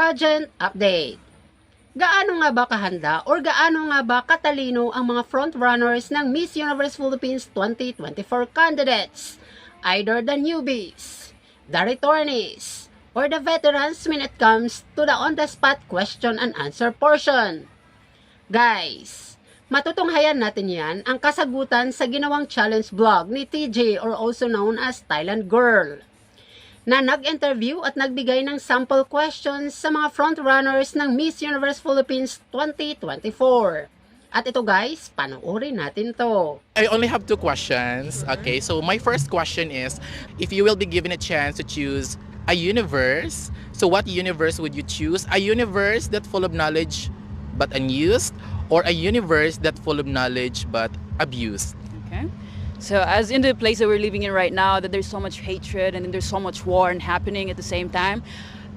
pageant update. Gaano nga ba kahanda or gaano nga ba katalino ang mga frontrunners ng Miss Universe Philippines 2024 candidates? Either the newbies, the returnees, or the veterans when it comes to the on-the-spot question and answer portion. Guys, matutunghayan natin yan ang kasagutan sa ginawang challenge vlog ni TJ or also known as Thailand Girl, na nag-interview at nagbigay ng sample questions sa mga frontrunners ng Miss Universe Philippines 2024. At ito guys, panoorin natin to. I only have two questions. Okay, so my first question is, if you will be given a chance to choose a universe, so what universe would you choose? A universe that full of knowledge but unused, or a universe that full of knowledge but abused? Okay. So as in the place that we're living in right now, that there's so much hatred and there's so much war and happening at the same time,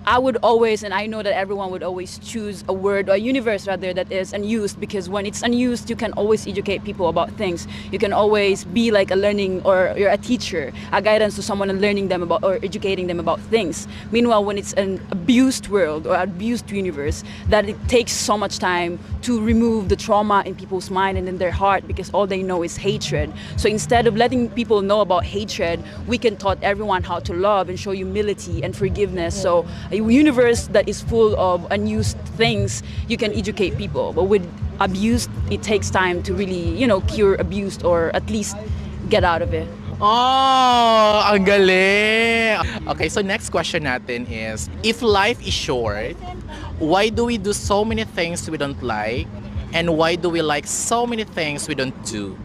I would always, and I know that everyone would always choose a word or a universe rather that is unused, because when it's unused, you can always educate people about things. You can always be like a learning, or you're a teacher, a guidance to someone and learning them about or educating them about things. Meanwhile, when it's an abused world or abused universe, that it takes so much time to remove the trauma in people's mind and in their heart, because all they know is hatred. So instead of letting people know about hatred, we can taught everyone how to love and show humility and forgiveness. So a universe that is full of unused things, you can educate people. But with abuse, it takes time to really, cure abuse or at least get out of it. Oh, ang galing! Okay, so next question natin is, if life is short, why do we do so many things we don't like? And why do we like so many things we don't do?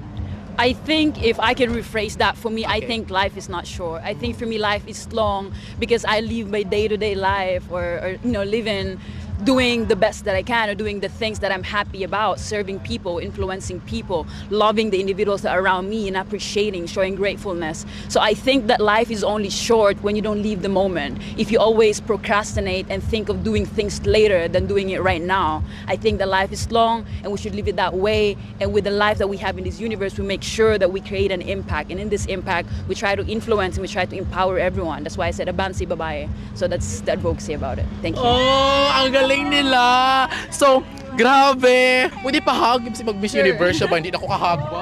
I think if I can rephrase that, for me, I Okay. think life is not short. I think for me, life is long because I live my day-to-day life or living, doing the best that I can, or doing the things that I'm happy about, serving people, influencing people, loving the individuals that are around me and appreciating, showing gratefulness. So I think that life is only short when you don't live the moment. If you always procrastinate and think of doing things later than doing it right now, I think that life is long and we should live it that way. And with the life that we have in this universe, we make sure that we create an impact. And in this impact, we try to influence and we try to empower everyone. That's why I said abansi babae. So that's the advocacy about it. Thank you. Oh, ang galing nila! So, grabe! Pwede pa hug si mag-Miss Universe siya ba? Hindi na ako kahug ba?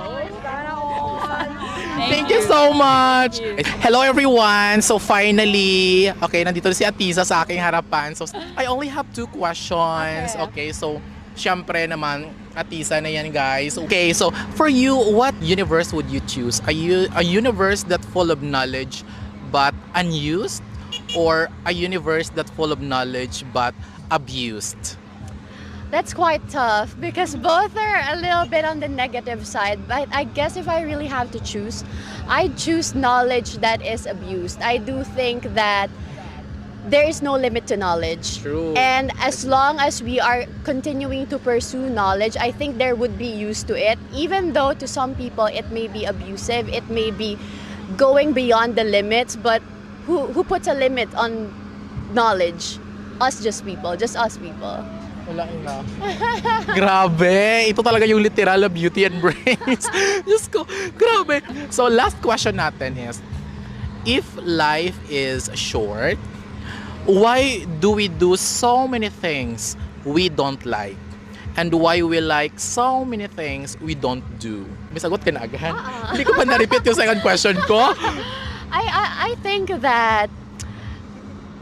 Thank you so much! Hello everyone! So finally, okay, nandito si Atiza sa aking harapan. So, I only have two questions. Okay, so, syempre naman, Atiza na yan guys. Okay, so, for you, what universe would you choose? A universe that full of knowledge but unused? Or a universe that full of knowledge but abused? That's quite tough because both are a little bit on the negative side. But I guess if I really have to choose, I choose knowledge that is abused. I do think that there is no limit to knowledge. True. And as long as we are continuing to pursue knowledge, I think there would be use to it. Even though to some people it may be abusive, it may be going beyond the limits, but who puts a limit on knowledge? Us just us people. Wala na. Grabe! Ito talaga yung literal na beauty and brains. Diyos ko, grabe. So last question natin is, if life is short, why do we do so many things we don't like? And why we like so many things we don't do? May sagot ka na agad? Hindi ko pa na-repeat yung second question ko. I think that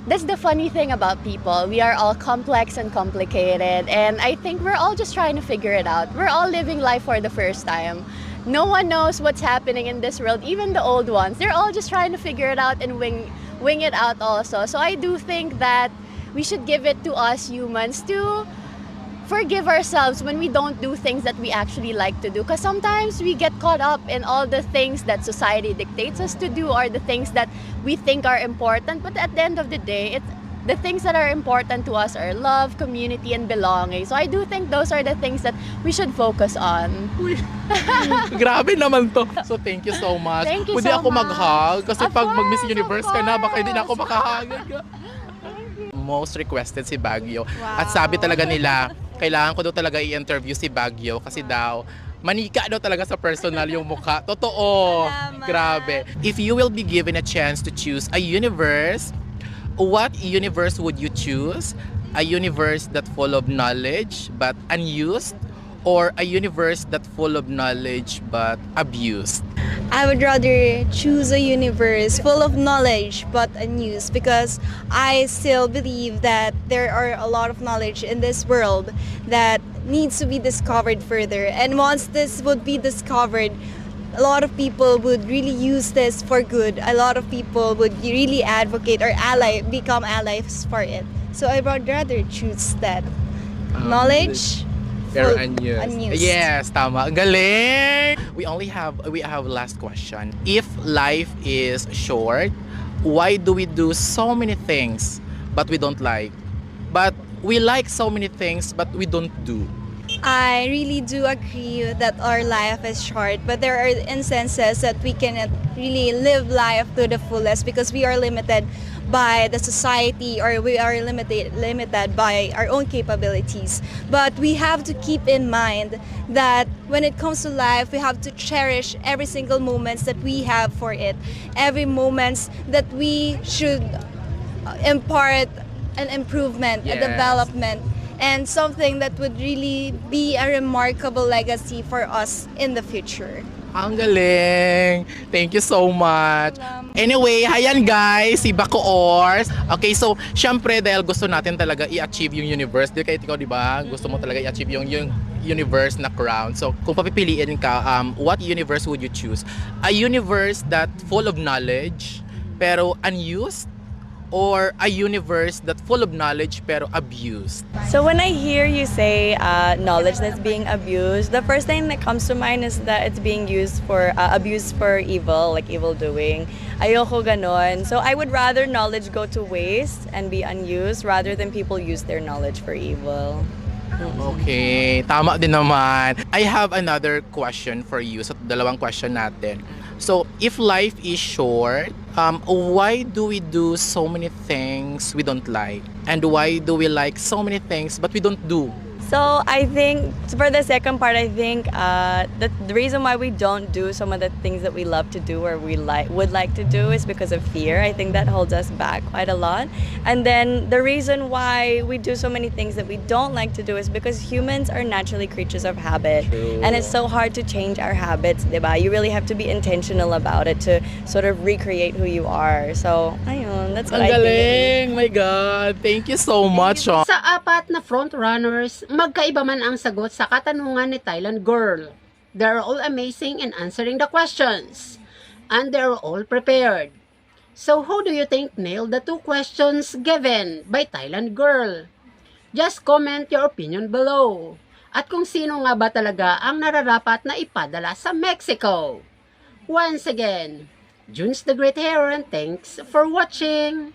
that's the funny thing about people. We are all complex and complicated, and I think we're all just trying to figure it out. We're all living life for the first time. No one knows what's happening in this world, even the old ones. They're all just trying to figure it out and wing it out also. So I do think that we should give it to us humans to forgive ourselves when we don't do things that we actually like to do, because sometimes we get caught up in all the things that society dictates us to do or the things that we think are important, but at the end of the day, the things that are important to us are love, community, and belonging. So I do think those are the things that we should focus on. Grabe naman to. So thank you so much. Thank you Pwede so ako much. mag-hug kasi Of pag mag-Miss course, Universe of ka na, baka hindi na ako course. makahag. Most requested si Baguio. At sabi talaga nila, kailangan ko daw talaga i-interview si Baguio kasi daw manika daw talaga sa personal yung mukha. Totoo. Grabe. If you will be given a chance to choose a universe, what universe would you choose? a universe that full of knowledge but unused, or a universe that full of knowledge but abused? I would rather choose a universe full of knowledge but unused, because I still believe that there are a lot of knowledge in this world that needs to be discovered further. And once this would be discovered, a lot of people would really use this for good. A lot of people would really advocate or become allies for it. So I would rather choose that. Knowledge Pero full- unused. Yes, tama. Ang galing! We have last question. If life is short, why do we do so many things but we don't like? But we like so many things but we don't do. I really do agree that our life is short, but there are instances that we cannot really live life to the fullest because we are limited by the society, or we are limited by our own capabilities. But we have to keep in mind that when it comes to life, we have to cherish every single moments that we have for it, every moments that we should impart an improvement, a Yes. development, and something that would really be a remarkable legacy for us in the future. Ang galing! Thank you so much. Anyway, hayan guys, si Baco Ors. Okay, so syempre dahil gusto natin talaga i-achieve yung universe. Di kahit ikaw, di ba? Gusto mo talaga i-achieve yung universe na crown. So kung papipiliin ka, what universe would you choose? A universe that full of knowledge pero unused, or a universe that full of knowledge pero abused? So when I hear you say knowledge that's being abused, the first thing that comes to mind is that it's being used for abused for evil, like evil doing. Ayoko ganon. So I would rather knowledge go to waste and be unused rather than people use their knowledge for evil. Okay, tama din naman. I have another question for you. So, dalawang question natin. So, if life is short, why do we do so many things we don't like? And why do we like so many things but we don't do? So I think for the second part, I think that the reason why we don't do some of the things that we love to do or would like to do is because of fear. I think that holds us back quite a lot. And then the reason why we do so many things that we don't like to do is because humans are naturally creatures of habit. True. And it's so hard to change our habits, diba? You really have to be intentional about it to sort of recreate who you are. So, ayun, that's what Ang I think. galing! My God! Thank you so much, Sean. Sa apat na frontrunners, magkaiba man ang sagot sa katanungan ni Thailand Girl. They're all amazing in answering the questions. And they're all prepared. So who do you think nailed the two questions given by Thailand Girl? Just comment your opinion below. At kung sino nga ba talaga ang nararapat na ipadala sa Mexico. Once again, Junes the Great here, and thanks for watching!